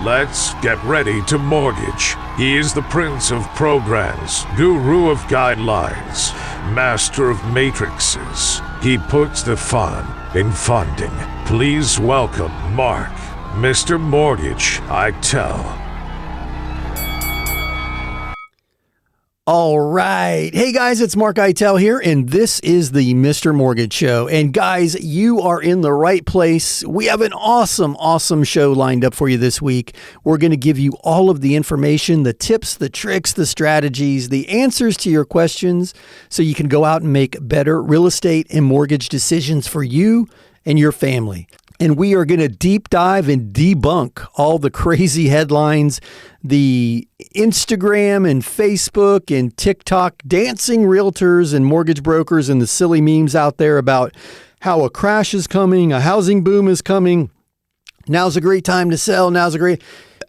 Let's get ready to mortgage. He is the prince of programs, guru of guidelines, master of matrices. He puts the fun in funding. Please welcome Mark, Mr. Mortgage, I tell. All right. Hey guys, it's Mark Eitel here, and this is the Mr. Mortgage Show. And guys, you are in the right place. We have an awesome show lined up for you this week. We're going to give you all of the information, the tips, the tricks, the strategies, the answers to your questions, so you can go out and make better real estate and mortgage decisions for you and your family. And we are going to deep dive and debunk all the crazy headlines, the Instagram and Facebook and TikTok dancing realtors and mortgage brokers and the silly memes out there about how a crash is coming, a housing boom is coming. Now's a great time to sell.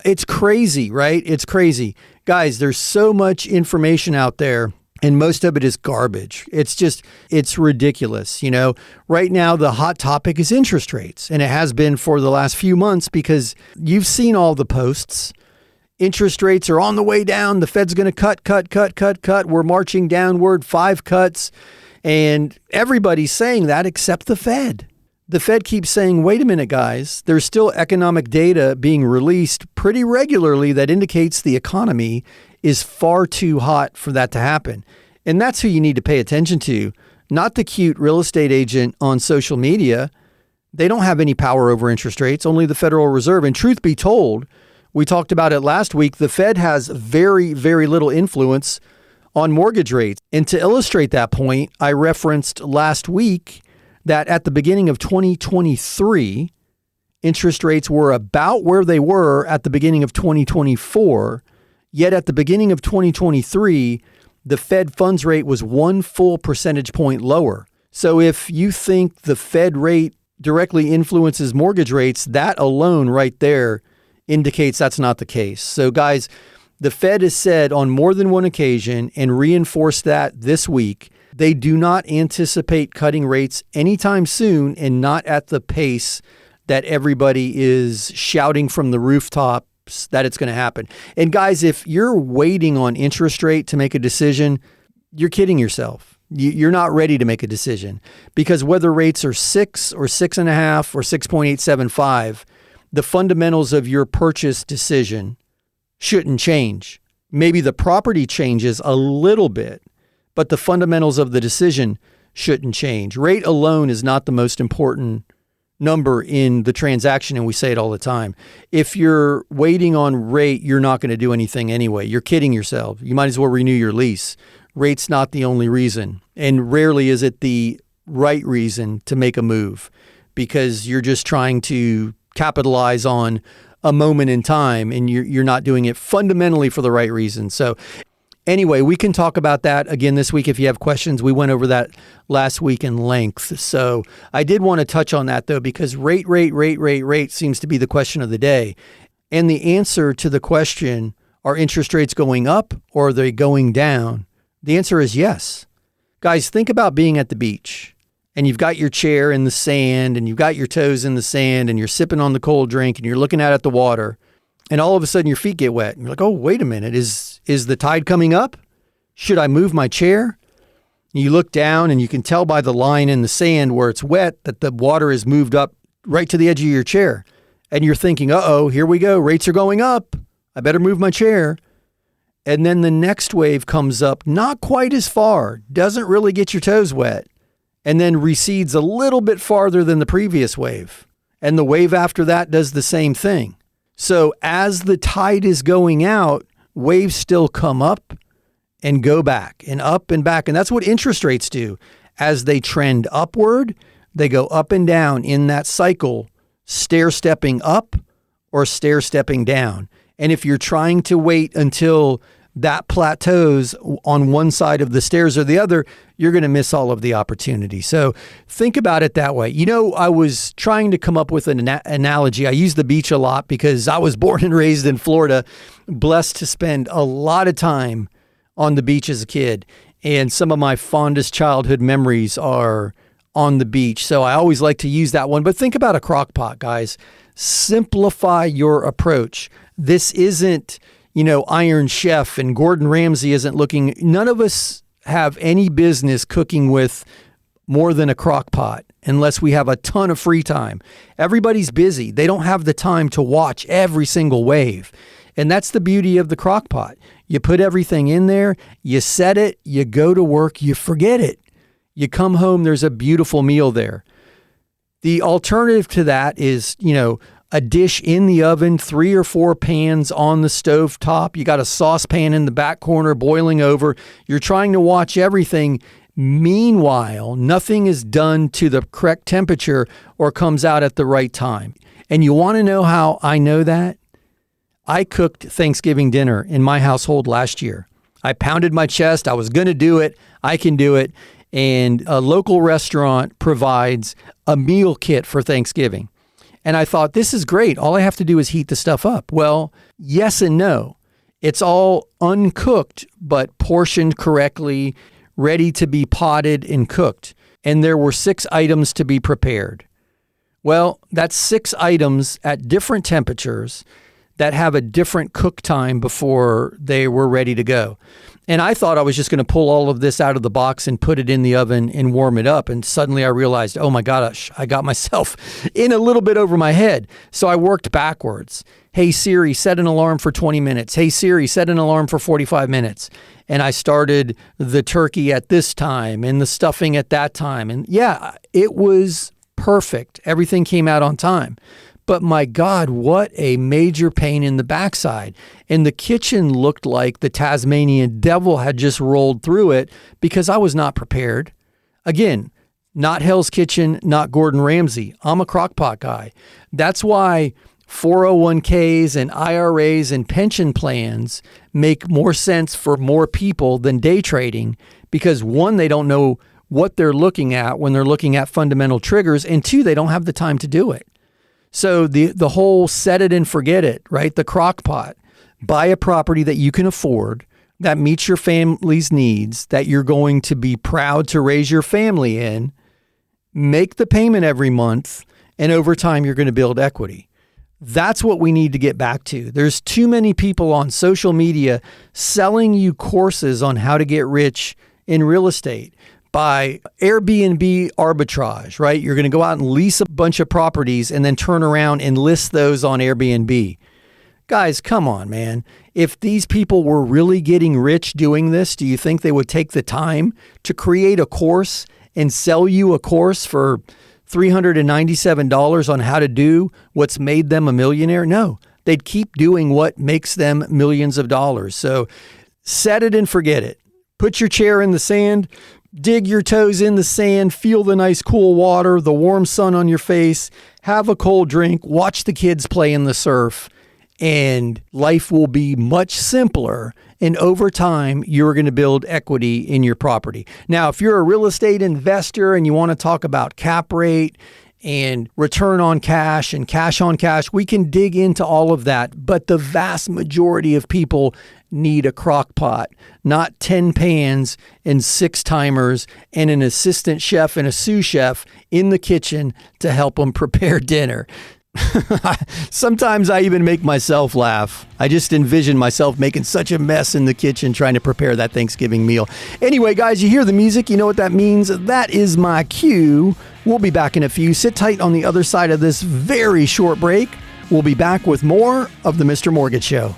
It's crazy, right? It's crazy. Guys, there's so much information out there. And most of it is garbage. It's ridiculous. You know, right now, the hot topic is interest rates. And it has been for the last few months because you've seen all the posts. Interest rates are on the way down. The Fed's going to cut. We're marching downward, 5 cuts. And everybody's saying that except the Fed. The Fed keeps saying, wait a minute, guys, there's still economic data being released pretty regularly that indicates the economy is far too hot for that to happen. And that's who you need to pay attention to, not the cute real estate agent on social media. They don't have any power over interest rates, only the Federal Reserve. And truth be told, we talked about it last week, the Fed has very, very little influence on mortgage rates. And to illustrate that point, I referenced last week that at the beginning of 2023, interest rates were about where they were at the beginning of 2024. Yet at the beginning of 2023, the Fed funds rate was 1 full percentage point lower. So if you think the Fed rate directly influences mortgage rates, that alone right there indicates that's not the case. So guys, the Fed has said on more than one occasion and reinforced that this week, they do not anticipate cutting rates anytime soon and not at the pace that everybody is shouting from the rooftop that it's going to happen. And guys, if you're waiting on interest rate to make a decision, you're kidding yourself. You're not ready to make a decision because whether rates are 6 or 6.5 or 6.875, the fundamentals of your purchase decision shouldn't change. Maybe the property changes a little bit, but the fundamentals of the decision shouldn't change. Rate alone is not the most important number in the transaction, and we say it all the time. If you're waiting on rate, you're not going to do anything anyway. You're kidding yourself. You might as well renew your lease. Rate's not the only reason, and rarely is it the right reason to make a move because you're just trying to capitalize on a moment in time, and you're not doing it fundamentally for the right reason. So anyway, we can talk about that again this week if you have questions. We went over that last week in length. So I did want to touch on that though, because rate seems to be the question of the day. And the answer to the question, are interest rates going up or are they going down? The answer is yes. Guys, think about being at the beach and you've got your chair in the sand and you've got your toes in the sand and you're sipping on the cold drink and you're looking out at the water and all of a sudden your feet get wet. And you're like, oh, wait a minute. Is the tide coming up? Should I move my chair? You look down and you can tell by the line in the sand where it's wet that the water is moved up right to the edge of your chair. And you're thinking, uh-oh, here we go. Rates are going up. I better move my chair. And then the next wave comes up, not quite as far, doesn't really get your toes wet, and then recedes a little bit farther than the previous wave. And the wave after that does the same thing. So as the tide is going out, waves still come up and go back and up and back. And that's what interest rates do. As they trend upward, they go up and down in that cycle, stair-stepping up or stair-stepping down. And if you're trying to wait until that plateaus on one side of the stairs or the other, you're going to miss all of the opportunity. So think about it that way. You know, I was trying to come up with an analogy. I use the beach a lot because I was born and raised in Florida, blessed to spend a lot of time on the beach as a kid. And some of my fondest childhood memories are on the beach. So I always like to use that one. But think about a crock pot, guys. Simplify your approach. This isn't, Iron Chef and Gordon Ramsay isn't looking. None of us have any business cooking with more than a crock pot unless we have a ton of free time. Everybody's busy. They don't have the time to watch every single wave. And that's the beauty of the crock pot. You put everything in there, you set it, you go to work, you forget it. You come home, there's a beautiful meal there. The alternative to that is, a dish in the oven, 3 or 4 pans on the stove top. You got a saucepan in the back corner boiling over. You're trying to watch everything. Meanwhile, nothing is done to the correct temperature or comes out at the right time. And you want to know how I know that? I cooked Thanksgiving dinner in my household last year. I pounded my chest. I was going to do it. I can do it. And a local restaurant provides a meal kit for Thanksgiving. And I thought, this is great. All I have to do is heat the stuff up. Well, yes and no. It's all uncooked, but portioned correctly, ready to be potted and cooked. And there were 6 items to be prepared. Well, that's 6 items at different temperatures that have a different cook time before they were ready to go. And I thought I was just going to pull all of this out of the box and put it in the oven and warm it up. And suddenly I realized, oh my gosh, I got myself in a little bit over my head. So I worked backwards. Hey Siri, set an alarm for 20 minutes. Hey Siri, set an alarm for 45 minutes. And I started the turkey at this time and the stuffing at that time. And yeah, it was perfect. Everything came out on time. But my God, what a major pain in the backside. And the kitchen looked like the Tasmanian devil had just rolled through it because I was not prepared. Again, not Hell's Kitchen, not Gordon Ramsay. I'm a crockpot guy. That's why 401ks and IRAs and pension plans make more sense for more people than day trading because 1, they don't know what they're looking at when they're looking at fundamental triggers, and 2, they don't have the time to do it. So the whole set it and forget it, right? The crock pot. Buy a property that you can afford, that meets your family's needs, that you're going to be proud to raise your family in. Make the payment every month, and over time you're going to build equity. That's what we need to get back to. There's too many people on social media selling you courses on how to get rich in real estate. By Airbnb arbitrage, right? You're going to go out and lease a bunch of properties and then turn around and list those on Airbnb. Guys, come on, man. If these people were really getting rich doing this, do you think they would take the time to create a course and sell you a course for $397 on how to do what's made them a millionaire? No, they'd keep doing what makes them millions of dollars. So set it and forget it. Put your chair in the sand. Dig your toes in the sand, feel the nice cool water, the warm sun on your face, have a cold drink, watch the kids play in the surf, and life will be much simpler. And over time, you're going to build equity in your property. Now, if you're a real estate investor and you want to talk about cap rate and return on cash and cash on cash, we can dig into all of that. But the vast majority of people need a crock pot, not 10 pans and 6 timers and an assistant chef and a sous chef in the kitchen to help them prepare dinner. Sometimes I even make myself laugh. I just envision myself making such a mess in the kitchen trying to prepare that Thanksgiving meal. Anyway, guys, you hear the music. You know what that means. That is my cue. We'll be back in a few. Sit tight on the other side of this very short break. We'll be back with more of the Mr. Mortgage Show.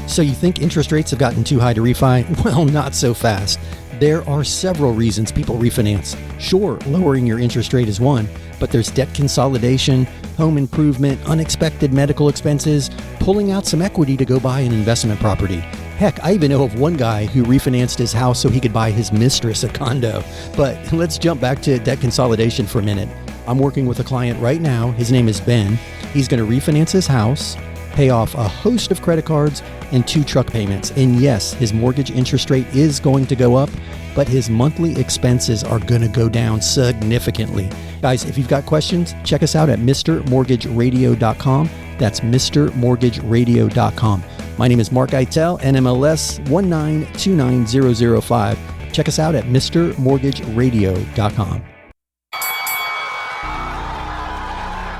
So you think interest rates have gotten too high to refi? Well, not so fast. There are several reasons people refinance. Sure, lowering your interest rate is one, but there's debt consolidation, home improvement, unexpected medical expenses, pulling out some equity to go buy an investment property. Heck, I even know of one guy who refinanced his house so he could buy his mistress a condo. But let's jump back to debt consolidation for a minute. I'm working with a client right now. His name is Ben. He's going to refinance his house, pay off a host of credit cards, and 2 truck payments. And yes, his mortgage interest rate is going to go up, but his monthly expenses are going to go down significantly. Guys, if you've got questions, check us out at MrMortgageRadio.com. That's MrMortgageRadio.com. My name is Mark Eitel, NMLS 1929005. Check us out at MrMortgageRadio.com.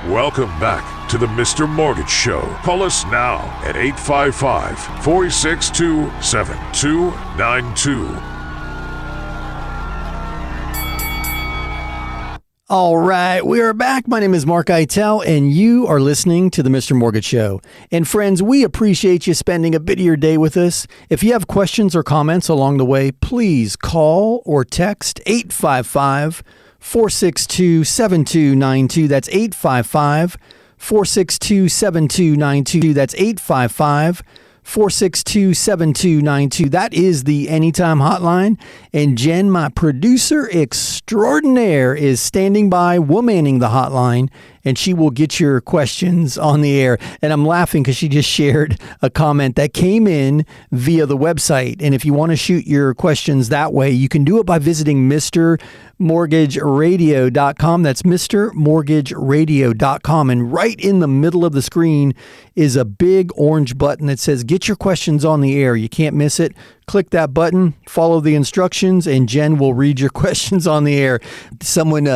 Welcome back to the Mr. Mortgage Show. Call us now at 855-462-7292. All right, we are back. My name is Mark Eitel, and you are listening to the Mr. Mortgage Show. And friends, we appreciate you spending a bit of your day with us. If you have questions or comments along the way, please call or text 855-462-7292. That's 855-462-7292. That's 855-462-7292. That is the Anytime Hotline. And Jen, my producer extraordinaire, is standing by, womaning the hotline, and she will get your questions on the air. And I'm laughing because she just shared a comment that came in via the website. And if you want to shoot your questions that way, you can do it by visiting MrMortgageRadio.com. That's MrMortgageRadio.com. And right in the middle of the screen is a big orange button that says, get your questions on the air. You can't miss it. Click that button, follow the instructions, and Jen will read your questions on the air. Someone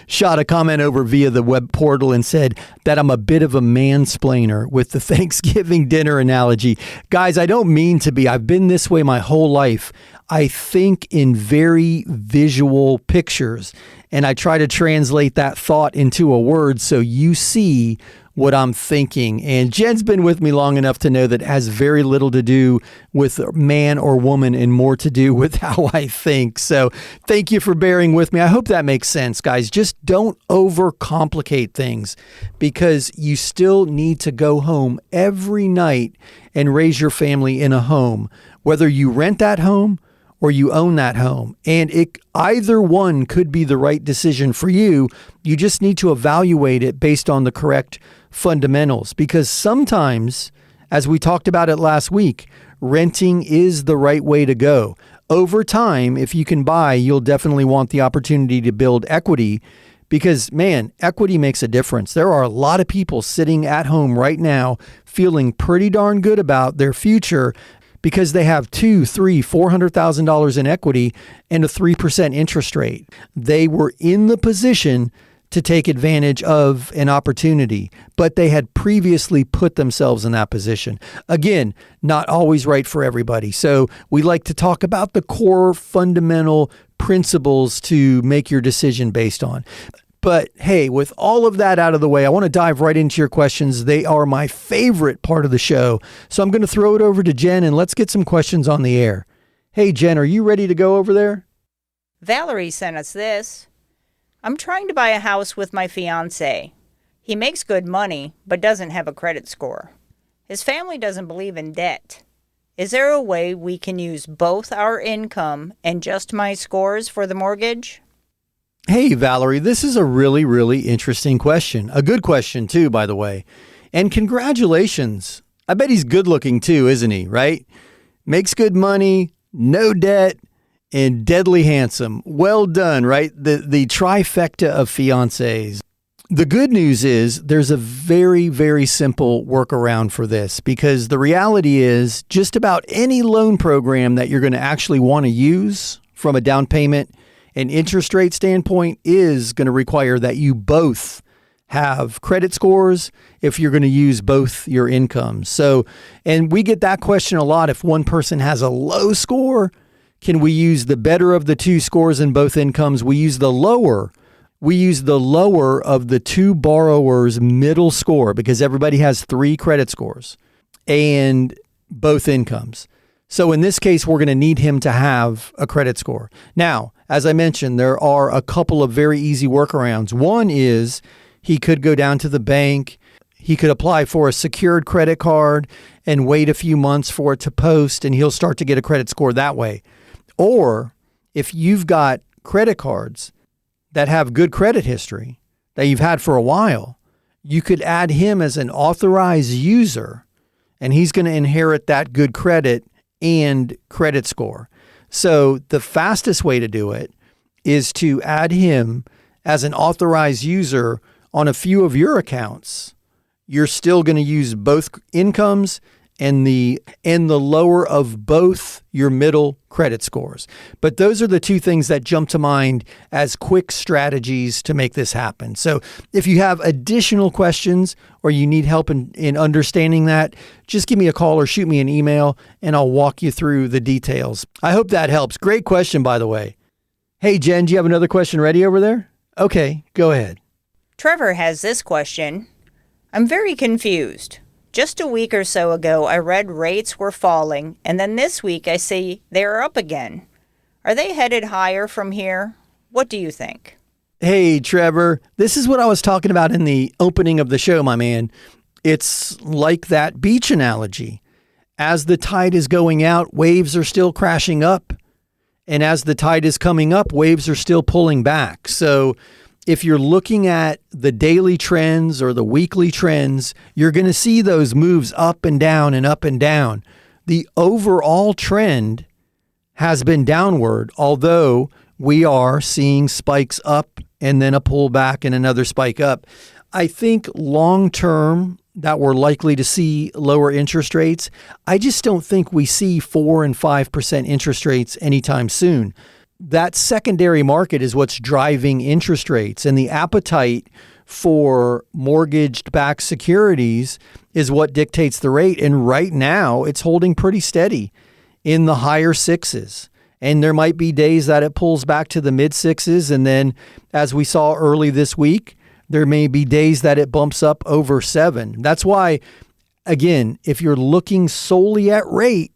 shot a comment over via the web portal and said that I'm a bit of a mansplainer with the Thanksgiving dinner analogy. Guys, I don't mean to be. I've been this way my whole life. I think in very visual pictures, and I try to translate that thought into a word so you see what I'm thinking. And Jen's been with me long enough to know that it has very little to do with man or woman and more to do with how I think. So thank you for bearing with me. I hope that makes sense, guys. Just don't overcomplicate things, because you still need to go home every night and raise your family in a home, whether you rent that home or you own that home. And either one could be the right decision for you. You just need to evaluate it based on the correct fundamentals, because sometimes, as we talked about it last week, renting is the right way to go. Over time, if you can buy, you'll definitely want the opportunity to build equity, because, man, equity makes a difference. There are a lot of people sitting at home right now feeling pretty darn good about their future because they have $200,000, $300,000, $400,000 in equity and a 3% interest rate. They were in the position to take advantage of an opportunity, but they had previously put themselves in that position. Again, not always right for everybody. So we like to talk about the core fundamental principles to make your decision based on. But hey, with all of that out of the way, I want to dive right into your questions. They are my favorite part of the show. So I'm going to throw it over to Jen and let's get some questions on the air. Hey, Jen, are you ready to go over there? Valerie sent us this. I'm trying to buy a house with my fiancé. He makes good money, but doesn't have a credit score. His family doesn't believe in debt. Is there a way we can use both our income and just my scores for the mortgage? Hey, Valerie, this is a really, really interesting question. A good question, too, by the way. And congratulations. I bet he's good looking, too, isn't he? Right? Makes good money, no debt, and deadly handsome. Well done, right? The trifecta of fiancés. The good news is there's a very, very simple workaround for this, because the reality is just about any loan program that you're going to actually want to use from a down payment and interest rate standpoint is going to require that you both have credit scores if you're going to use both your incomes. So, and we get that question a lot. If one person has a low score, can we use the better of the two scores in both incomes? We use the lower. We use the lower of the two borrowers' middle score, because everybody has 3 credit scores and both incomes. So in this case, we're going to need him to have a credit score. Now, as I mentioned, there are a couple of very easy workarounds. One is he could go down to the bank. He could apply for a secured credit card and wait a few months for it to post, and he'll start to get a credit score that way. Or if you've got credit cards that have good credit history that you've had for a while, you could add him as an authorized user, and he's going to inherit that good credit and credit score. So the fastest way to do it is to add him as an authorized user on a few of your accounts. You're still going to use both incomes and the lower of both your middle credit scores. But those are the two things that jump to mind as quick strategies to make this happen. So if you have additional questions or you need help in understanding that, just give me a call or shoot me an email and I'll walk you through the details. I hope that helps. Great question, by the way. Hey, Jen, do you have another question ready over there? Okay, go ahead. Trevor has this question. I'm very confused. Just a week or so ago, I read rates were falling, and then this week I see they're up again. Are they headed higher from here? What do you think? Hey, Trevor, this is what I was talking about in the opening of the show, my man. It's like that beach analogy. As the tide is going out, waves are still crashing up. And as the tide is coming up, waves are still pulling back. So if you're looking at the daily trends or the weekly trends, you're going to see those moves up and down and up and down. The overall trend has been downward, although we are seeing spikes up and then a pullback and another spike up. I think long term that we're likely to see lower interest rates. I just don't think we see 4 and 5% interest rates anytime soon. That secondary market is what's driving interest rates, and the appetite for mortgage-backed securities is what dictates the rate. And right now it's holding pretty steady in the higher sixes. And there might be days that it pulls back to the mid sixes. And then as we saw early this week, there may be days that it bumps up over 7. That's why, again, if you're looking solely at rate,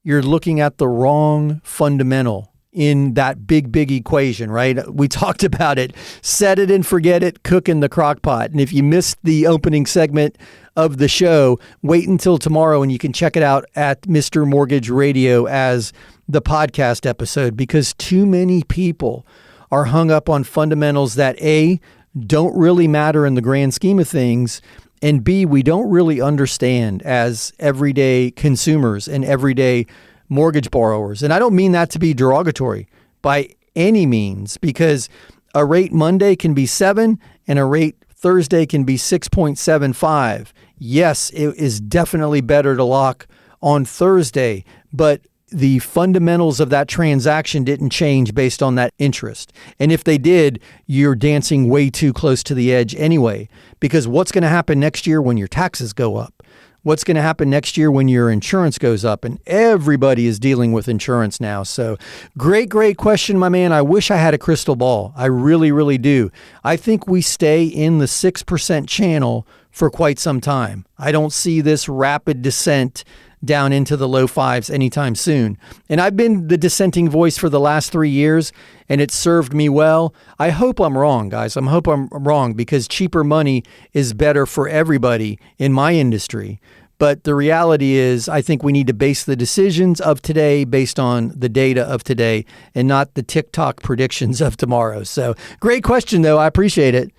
you're looking at the wrong fundamental in that big equation, right? We talked about it. Set it and forget it, cook in the crock pot. And if you missed the opening segment of the show, wait until tomorrow and you can check it out at Mr. Mortgage Radio as the podcast episode, because too many people are hung up on fundamentals that A, don't really matter in the grand scheme of things, and B, we don't really understand as everyday consumers and everyday mortgage borrowers. And I don't mean that to be derogatory by any means, because a rate Monday can be 7 and a rate Thursday can be 6.75. Yes, it is definitely better to lock on Thursday, but the fundamentals of that transaction didn't change based on that interest. And if they did, you're dancing way too close to the edge anyway, because what's going to happen next year when your taxes go up? What's going to happen next year when your insurance goes up? And everybody is dealing with insurance now. So great question, my man. I wish I had a crystal ball. I really do. I think we stay in the 6% channel for quite some time. I don't see this rapid descent down into the low 5s anytime soon. And I've been the dissenting voice for the last 3 years, and it's served me well. I hope I'm wrong, guys. I hope I'm wrong, because cheaper money is better for everybody in my industry. But the reality is, I think we need to base the decisions of today based on the data of today and not the TikTok predictions of tomorrow. So great question, though. I appreciate it.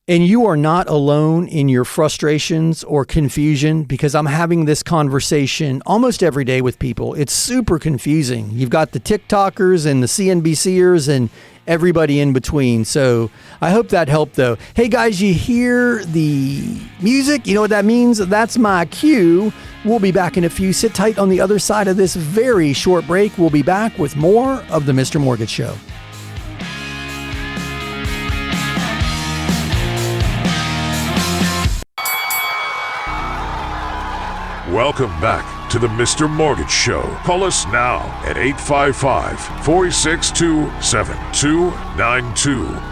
And you are not alone in your frustrations or confusion, because I'm having this conversation almost every day with people. It's super confusing. You've got the TikTokers and the CNBCers and everybody in between. So I hope that helped, though. Hey, guys, you hear the music? You know what that means? That's my cue. We'll be back in a few. Sit tight on the other side of this very short break. We'll be back with more of the Mr. Mortgage Show. Welcome back to the Mr. Mortgage Show. Call us now at 855-462-7292.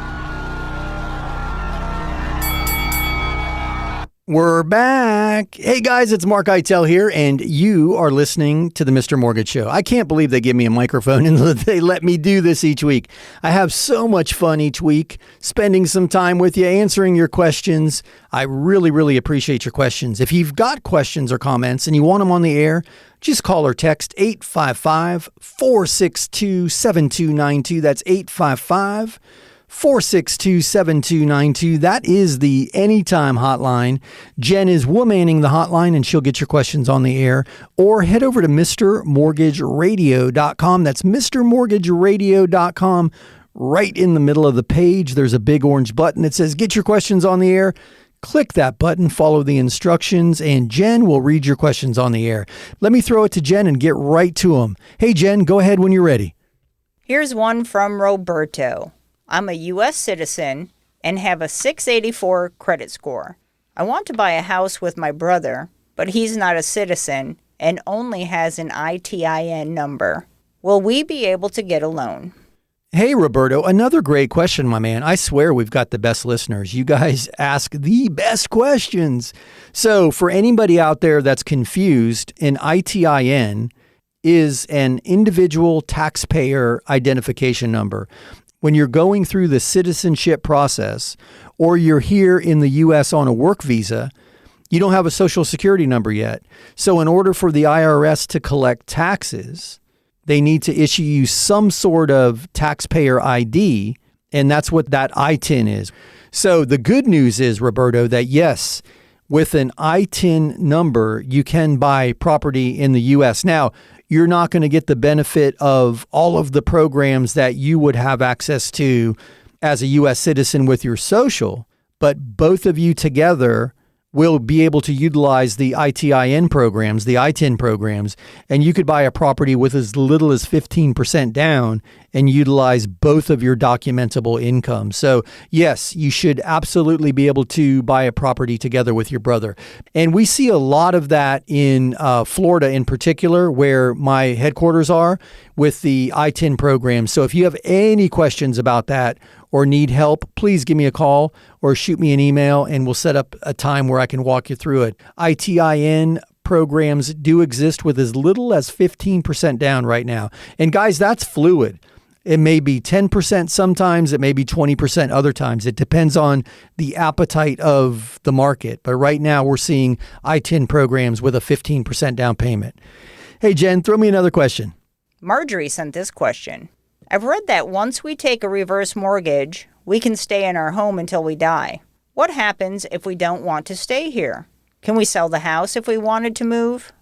We're back. Hey guys, it's Mark Eitel here, and you are listening to the Mr. Mortgage Show. I can't believe they give me a microphone and they let me do this each week. I have so much fun each week, spending some time with you, answering your questions. I really appreciate your questions. If you've got questions or comments and you want them on the air, just call or text 855-462-7292. That's 855-462-7292. That is the anytime hotline. Jen is womanning the hotline, and she'll get your questions on the air. Or head over to MrMortgageRadio.com. That's MrMortgageRadio.com. Right in the middle of the page, there's a big orange button that says get your questions on the air. click that button, follow the instructions, and Jen will read your questions on the air. Let me throw it to Jen and get right to them. Hey, Jen, go ahead when you're ready. Here's one from Roberto. I'm a U.S. citizen and have a 684 credit score. I want to buy a house with my brother, but he's not a citizen and only has an ITIN number. Will we be able to get a loan? Hey, Roberto, another great question, my man. I swear we've got the best listeners. You guys ask the best questions. So for anybody out there that's confused, an ITIN is an individual taxpayer identification number. When you're going through the citizenship process or you're here in the U.S. on a work visa, you don't have a social security number yet. So in order for the IRS to collect taxes, they need to issue you some sort of taxpayer ID, and that's what that ITIN is. So the good news is, Roberto, that yes, with an ITIN number, you can buy property in the U.S. Now, you're not going to get the benefit of all of the programs that you would have access to as a U.S. citizen with your social, but both of you together will be able to utilize the ITIN programs, the ITIN programs, and you could buy a property with as little as 15% down and utilize both of your documentable income. So yes, you should absolutely be able to buy a property together with your brother. And we see a lot of that in Florida in particular, where my headquarters are with the ITIN program. So if you have any questions about that or need help, please give me a call or shoot me an email and we'll set up a time where I can walk you through it. ITIN programs do exist with as little as 15% down right now. And guys, that's fluid. It may be 10% sometimes, it may be 20% other times. It depends on the appetite of the market. But right now we're seeing ITIN programs with a 15% down payment. Hey, Jen, throw me another question. Marjorie sent this question. I've read that once we take a reverse mortgage, we can stay in our home until we die. What happens if we don't want to stay here? Can we sell the house if we wanted to move?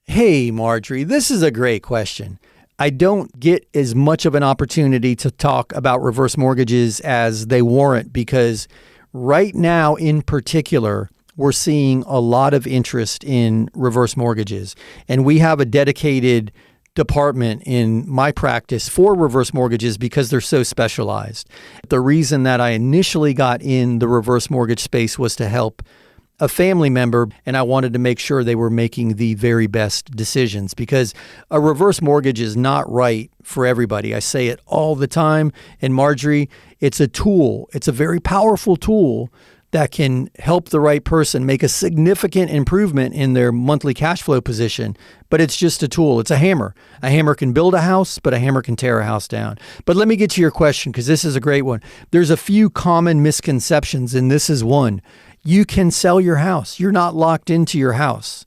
Hey, Marjorie, this is a great question. I don't get as much of an opportunity to talk about reverse mortgages as they warrant because right now in particular, we're seeing a lot of interest in reverse mortgages. And we have a dedicated department in my practice for reverse mortgages because they're so specialized. The reason that I initially got in the reverse mortgage space was to help a family member, and I wanted to make sure they were making the very best decisions because a reverse mortgage is not right for everybody. I say it all the time. And Marjorie, it's a tool. It's a very powerful tool that can help the right person make a significant improvement in their monthly cash flow position. But it's just a tool. It's a hammer. A hammer can build a house, but a hammer can tear a house down. But let me get to your question because this is a great one. There's a few common misconceptions, and this is one. You can sell your house. You're not locked into your house.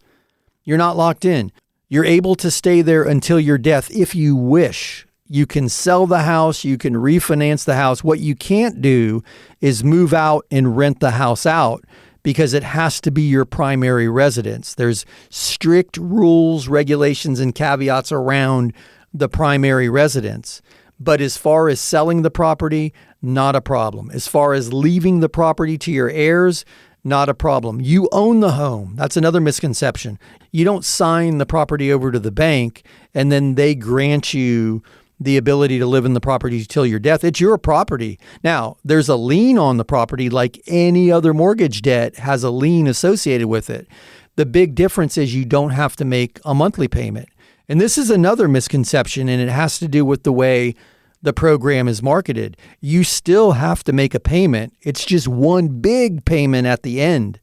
You're not locked in. You're able to stay there until your death if you wish. You can sell the house. You can refinance the house. What you can't do is move out and rent the house out because it has to be your primary residence. There's strict rules, regulations, and caveats around the primary residence. But as far as selling the property, not a problem. As far as leaving the property to your heirs, not a problem. You own the home. That's another misconception. You don't sign the property over to the bank and then they grant you the ability to live in the property till your death. It's your property. Now, there's a lien on the property like any other mortgage debt has a lien associated with it. The big difference is you don't have to make a monthly payment. And this is another misconception, and it has to do with the way the program is marketed. You still have to make a payment. It's just one big payment at the end.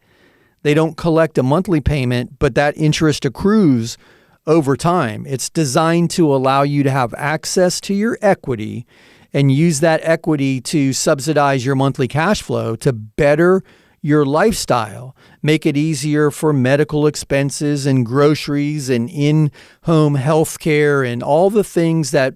They don't collect a monthly payment, but that interest accrues over time. It's designed to allow you to have access to your equity and use that equity to subsidize your monthly cash flow to better your lifestyle, make it easier for medical expenses and groceries and in-home health care and all the things that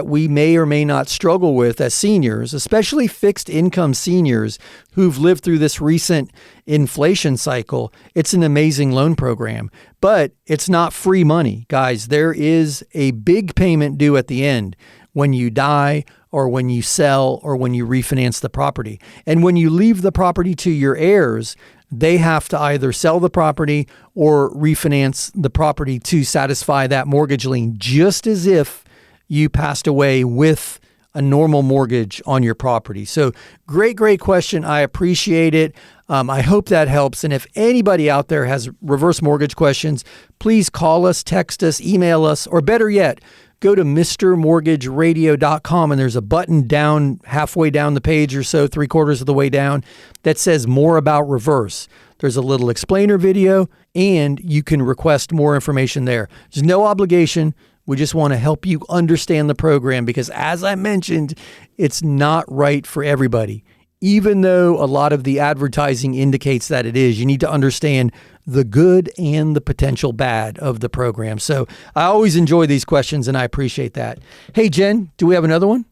we may or may not struggle with as seniors, especially fixed income seniors who've lived through this recent inflation cycle. It's an amazing loan program, but it's not free money, guys. There is a big payment due at the end when you die or when you sell or when you refinance the property. And when you leave the property to your heirs, they have to either sell the property or refinance the property to satisfy that mortgage lien, just as if you passed away with a normal mortgage on your property. So great question. I appreciate it. I hope that helps. And if anybody out there has reverse mortgage questions, please call us, text us, email us, or better yet, go to mrmortgageradio.com and there's a button down halfway down the page or so, 3/4 of the way down, that says more about reverse. There's a little explainer video and you can request more information there. There's no obligation. We just want to help you understand the program because, as I mentioned, it's not right for everybody. Even though a lot of the advertising indicates that it is, you need to understand the good and the potential bad of the program. So I always enjoy these questions and I appreciate that. Hey, Jen, do we have another one?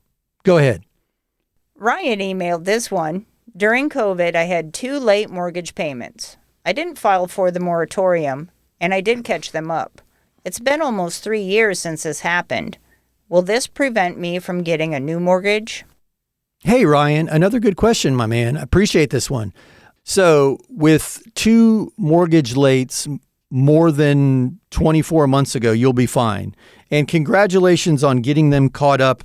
Go ahead. Ryan emailed this one. During COVID, I had 2 late mortgage payments. I didn't file for the moratorium, and I did catch them up. It's been almost 3 years since this happened. Will this prevent me from getting a new mortgage? Hey, Ryan, another good question, my man. I appreciate this one. So with 2 mortgage lates more than 24 months ago, you'll be fine. And congratulations on getting them caught up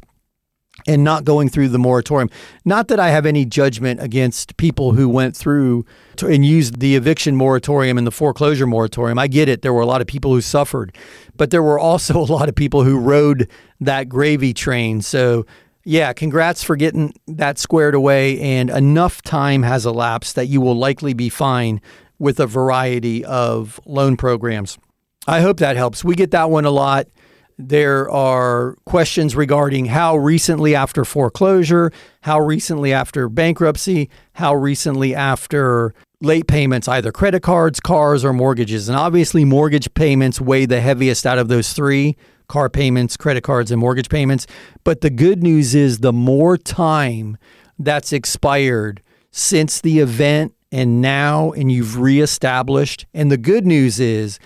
and not going through the moratorium. Not that I have any judgment against people who went through and used the eviction moratorium and the foreclosure moratorium. I get it. There were a lot of people who suffered, but there were also a lot of people who rode that gravy train. So yeah, congrats for getting that squared away, and enough time has elapsed that you will likely be fine with a variety of loan programs. I hope that helps. We get that one a lot. There are questions regarding how recently after foreclosure, how recently after bankruptcy, how recently after late payments, either credit cards, cars, or mortgages. And obviously mortgage payments weigh the heaviest out of those 3: car payments, credit cards, and mortgage payments. But the good news is the more time that's expired since the event and now, and you've reestablished. And the good news is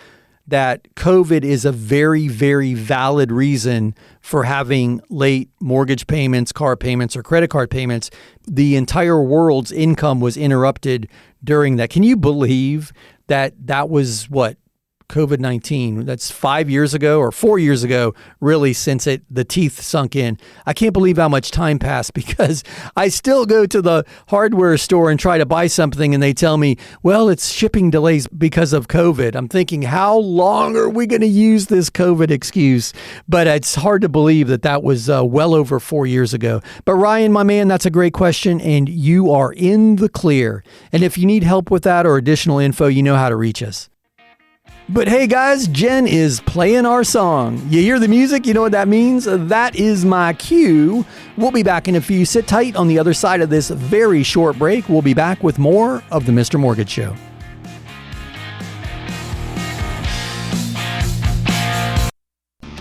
that COVID is a very, very valid reason for having late mortgage payments, car payments, or credit card payments. The entire world's income was interrupted during that. Can you believe that that was what? COVID-19. That's 5 years ago or 4 years ago, really, since the teeth sunk in. I can't believe how much time passed because I still go to the hardware store and try to buy something and they tell me, well, it's shipping delays because of COVID. I'm thinking, how long are we going to use this COVID excuse? But it's hard to believe that that was well over 4 years ago. But Ryan, my man, that's a great question and you are in the clear. And if you need help with that or additional info, you know how to reach us. But hey guys, Jen is playing our song. You hear the music? You know what that means? That is my cue. We'll be back in a few. Sit tight on the other side of this very short break. We'll be back with more of the Mr. Mortgage Show.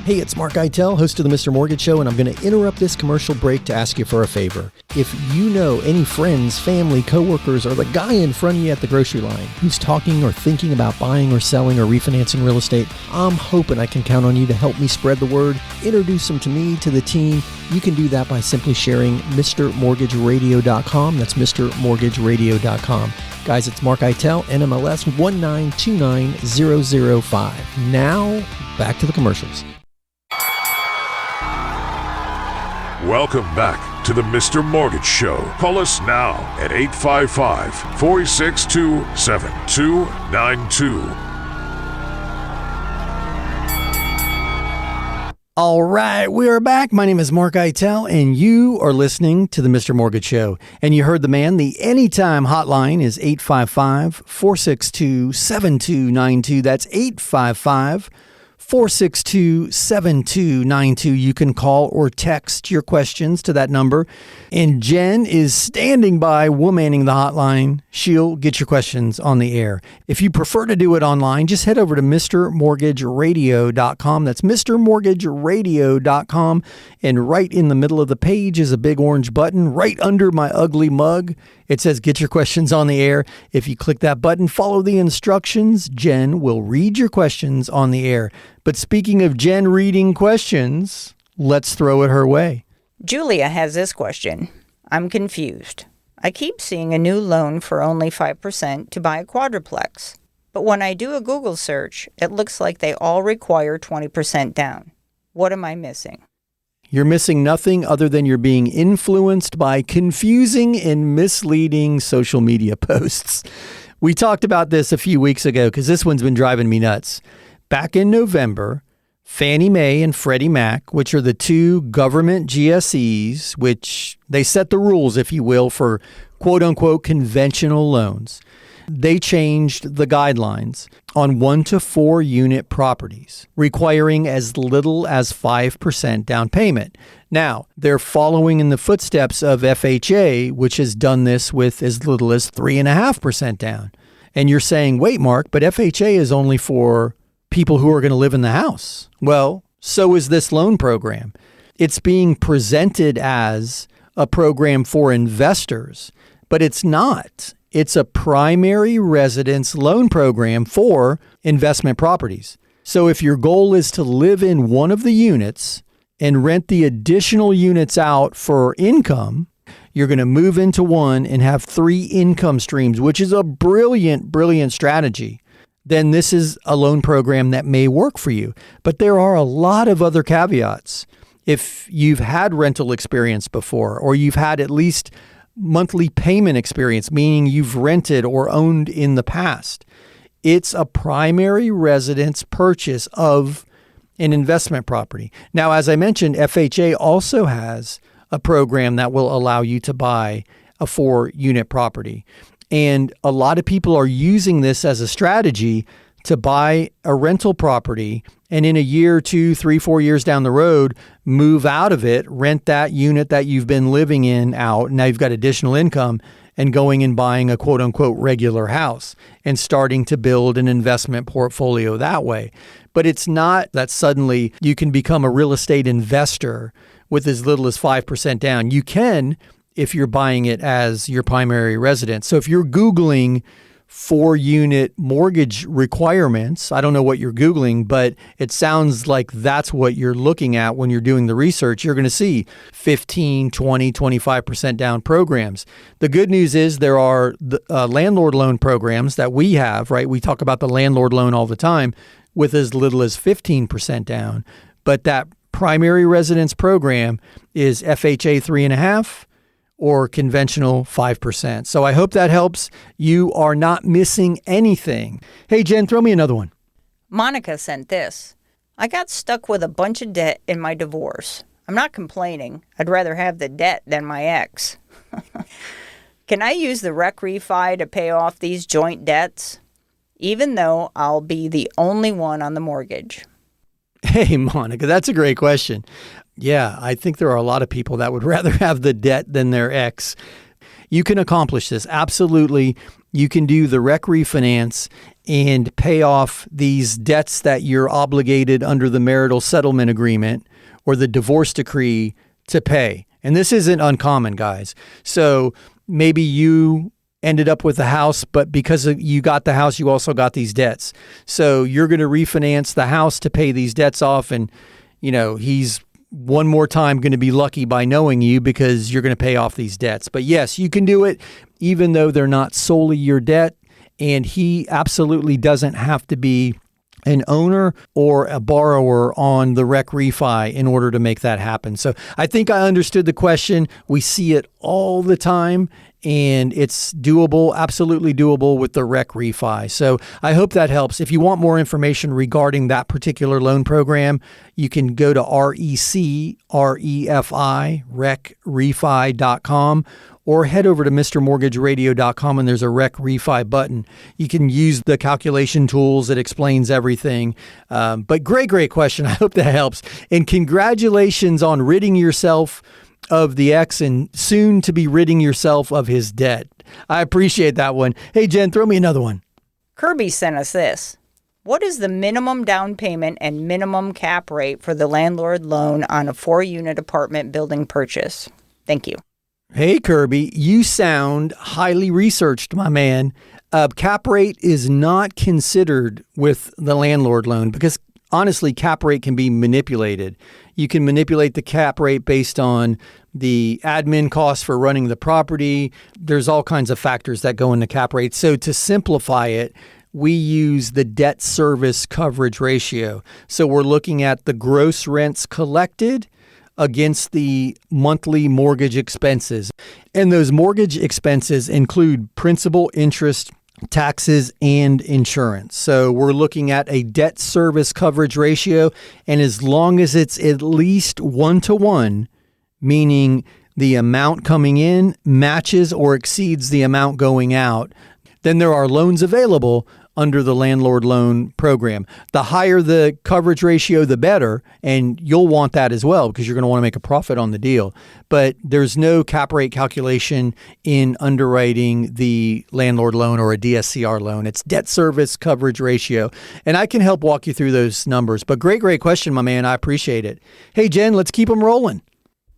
Hey, it's Mark Eitel, host of the Mr. Mortgage Show, and I'm going to interrupt this commercial break to ask you for a favor. If you know any friends, family, coworkers, or the guy in front of you at the grocery line who's talking or thinking about buying or selling or refinancing real estate, I'm hoping I can count on you to help me spread the word, introduce them to me, to the team. You can do that by simply sharing mrmortgageradio.com. That's mrmortgageradio.com. Guys, it's Mark Eitel, NMLS 1929005. Now, back to the commercials. Welcome back to the Mr. Mortgage Show. Call us now at 855-462-7292. All right, we are back. My name is Mark Eitel, and you are listening to the Mr. Mortgage Show. And you heard the man. The anytime hotline is 855-462-7292. That's 855-462-7292. You can call or text your questions to that number. And Jen is standing by, womanning the hotline. She'll get your questions on the air. If you prefer to do it online, just head over to mrmortgageradio.com. That's mrmortgageradio.com. And right in the middle of the page is a big orange button right under my ugly mug. It says, get your questions on the air. If you click that button, follow the instructions. Jen will read your questions on the air. But speaking of Jen reading questions, let's throw it her way. Julia has this question. I'm confused. I keep seeing a new loan for only 5% to buy a quadruplex. But when I do a Google search, it looks like they all require 20% down. What am I missing? You're missing nothing other than you're being influenced by confusing and misleading social media posts. We talked about this a few weeks ago because this one's been driving me nuts. Back in November, Fannie Mae and Freddie Mac, which are the two government GSEs, which they set the rules, if you will, for quote unquote conventional loans. They changed the guidelines on 1 to 4 unit properties, requiring as little as 5% down payment. Now, they're following in the footsteps of FHA, which has done this with as little as 3.5% down. And you're saying, wait, Mark, but FHA is only for people who are going to live in the house. Well, so is this loan program. It's being presented as a program for investors, but it's not. It's a primary residence loan program for investment properties. So if your goal is to live in one of the units and rent the additional units out for income, you're going to move into one and have 3 income streams, which is a brilliant, brilliant strategy. Then this is a loan program that may work for you. But there are a lot of other caveats. If you've had rental experience before, or you've had at least monthly payment experience, meaning you've rented or owned in the past, it's a primary residence purchase of an investment property. Now, as I mentioned, FHA also has a program that will allow you to buy a 4-unit property. And a lot of people are using this as a strategy to buy a rental property and in a year, 2, 3, 4 years down the road, move out of it, rent that unit that you've been living in out. Now you've got additional income and going and buying a quote unquote regular house and starting to build an investment portfolio that way. But it's not that suddenly you can become a real estate investor with as little as 5% down. You can if you're buying it as your primary residence. So if you're Googling 4-unit mortgage requirements, I don't know what you're Googling, but it sounds like that's what you're looking at when you're doing the research. You're going to see 15, 20, 25% down programs. The good news is there are the landlord loan programs that we have, right? We talk about the landlord loan all the time with as little as 15% down. But that primary residence program is FHA 3.5%. Or conventional 5%. So I hope that helps. You are not missing anything. Hey, Jen, throw me another one. Monica sent this. I got stuck with a bunch of debt in my divorce. I'm not complaining. I'd rather have the debt than my ex. Can I use the rec refi to pay off these joint debts, even though I'll be the only one on the mortgage? Hey, Monica, that's a great question. Yeah, I think there are a lot of people that would rather have the debt than their ex. You can accomplish this. Absolutely. You can do the rec refinance and pay off these debts that you're obligated under the marital settlement agreement or the divorce decree to pay. And this isn't uncommon, guys. So maybe you ended up with a house, but because you got the house, you also got these debts. So you're going to refinance the house to pay these debts off. And, you know, he's one more time going to be lucky by knowing you because you're going to pay off these debts. But yes, you can do it even though they're not solely your debt. And he absolutely doesn't have to be an owner or a borrower on the rec refi in order to make that happen. So I think I understood the question. We see it all the time. And it's doable, absolutely doable with the rec refi. So I hope that helps. If you want more information regarding that particular loan program, you can go to recrefi.com or head over to mrmortgageradio.com and there's a rec refi button. You can use the calculation tools. It explains everything. But great question. I hope that helps. And congratulations on ridding yourself of the ex and soon to be ridding yourself of his debt. I appreciate that one. Hey, Jen, throw me another one. Kirby sent us this. What is the minimum down payment and minimum cap rate for the landlord loan on a 4-unit apartment building purchase? Thank you. Hey, Kirby, you sound highly researched, my man. Cap rate is not considered with the landlord loan because honestly, cap rate can be manipulated. You can manipulate the cap rate based on the admin costs for running the property. There's all kinds of factors that go into cap rate. So to simplify it, we use the debt service coverage ratio. So we're looking at the gross rents collected against the monthly mortgage expenses. And those mortgage expenses include principal, interest, taxes, and insurance. So we're looking at a debt service coverage ratio. And as long as it's at least 1-to-1, meaning the amount coming in matches or exceeds the amount going out, then there are loans available under the landlord loan program. The higher the coverage ratio, the better. And you'll want that as well because you're going to want to make a profit on the deal. But there's no cap rate calculation in underwriting the landlord loan or a DSCR loan. It's debt service coverage ratio. And I can help walk you through those numbers. But great question, my man. I appreciate it. Hey, Jen, let's keep them rolling.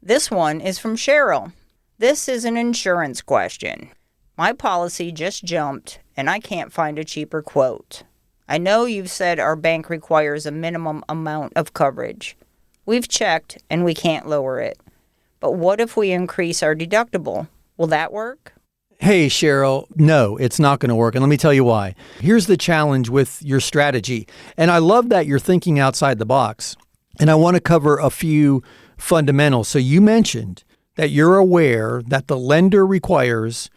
This one is from Cheryl. This is an insurance question. My policy just jumped and I can't find a cheaper quote. I know you've said our bank requires a minimum amount of coverage. We've checked and we can't lower it. But what if we increase our deductible? Will that work? Hey, Cheryl, no, it's not going to work. And let me tell you why. Here's the challenge with your strategy. And I love that you're thinking outside the box. And I want to cover a few fundamentals. So you mentioned that you're aware that the lender requires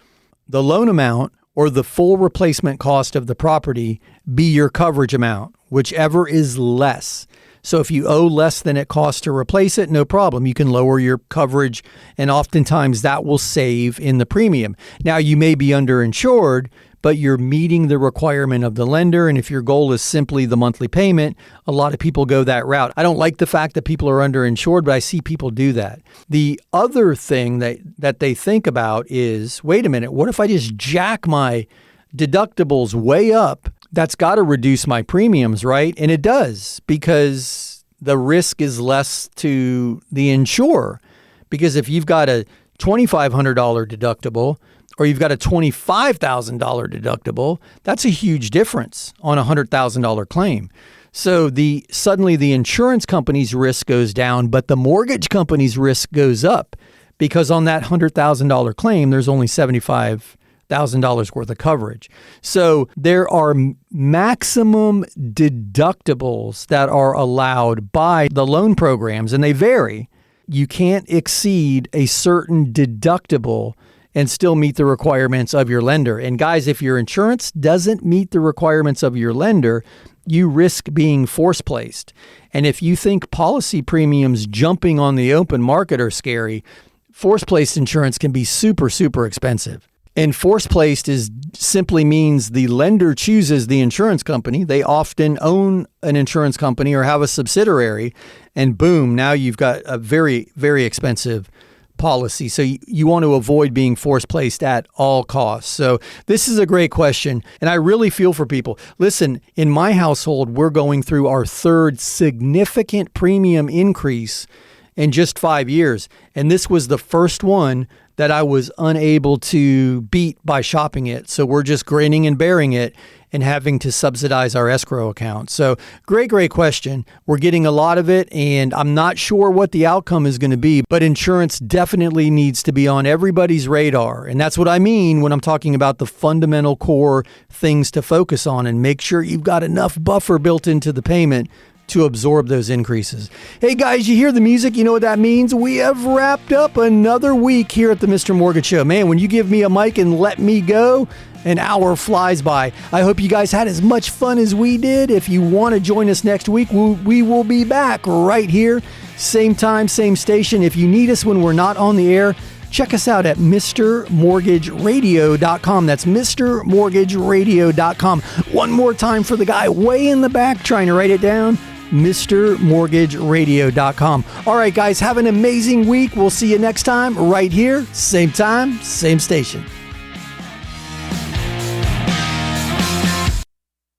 the loan amount or the full replacement cost of the property be your coverage amount, whichever is less. So if you owe less than it costs to replace it, no problem. You can lower your coverage, and oftentimes that will save in the premium. Now, you may be underinsured, but you're meeting the requirement of the lender. And if your goal is simply the monthly payment, a lot of people go that route. I don't like the fact that people are underinsured, but I see people do that. The other thing that they think about is, wait a minute, what if I just jack my deductibles way up? That's got to reduce my premiums, right? And it does, because the risk is less to the insurer. Because if you've got a $2,500 deductible, or you've got a $25,000 deductible, that's a huge difference on a $100,000 claim. So suddenly the insurance company's risk goes down, but the mortgage company's risk goes up, because on that $100,000 claim, there's only $75,000 worth of coverage. So there are maximum deductibles that are allowed by the loan programs, and they vary. You can't exceed a certain deductible and still meet the requirements of your lender. And guys, if your insurance doesn't meet the requirements of your lender, you risk being force placed. And if you think policy premiums jumping on the open market are scary, force placed insurance can be super, super expensive. And force placed simply means the lender chooses the insurance company. They often own an insurance company or have a subsidiary, and boom, now you've got a very, very expensive policy. So you want to avoid being force placed at all costs. So this is a great question, and I really feel for people. Listen, in my household, we're going through our third significant premium increase in just 5 years. And this was the first one that I was unable to beat by shopping it. So we're just grinning and bearing it and having to subsidize our escrow account. So great question. We're getting a lot of it, and I'm not sure what the outcome is going to be, but insurance definitely needs to be on everybody's radar. And that's what I mean when I'm talking about the fundamental core things to focus on, and make sure you've got enough buffer built into the payment to absorb those increases. Hey guys, you hear the music? You know what that means? We have wrapped up another week here at the Mr. Mortgage Show. Man, when you give me a mic and let me go, an hour flies by. I hope you guys had as much fun as we did. If you want to join us next week, we will be back right here. Same time, same station. If you need us when we're not on the air, check us out at MrMortgageRadio.com. That's MrMortgageRadio.com. One more time for the guy way in the back trying to write it down. MrMortgageRadio.com. All right, guys, have an amazing week. We'll see you next time right here. Same time, same station.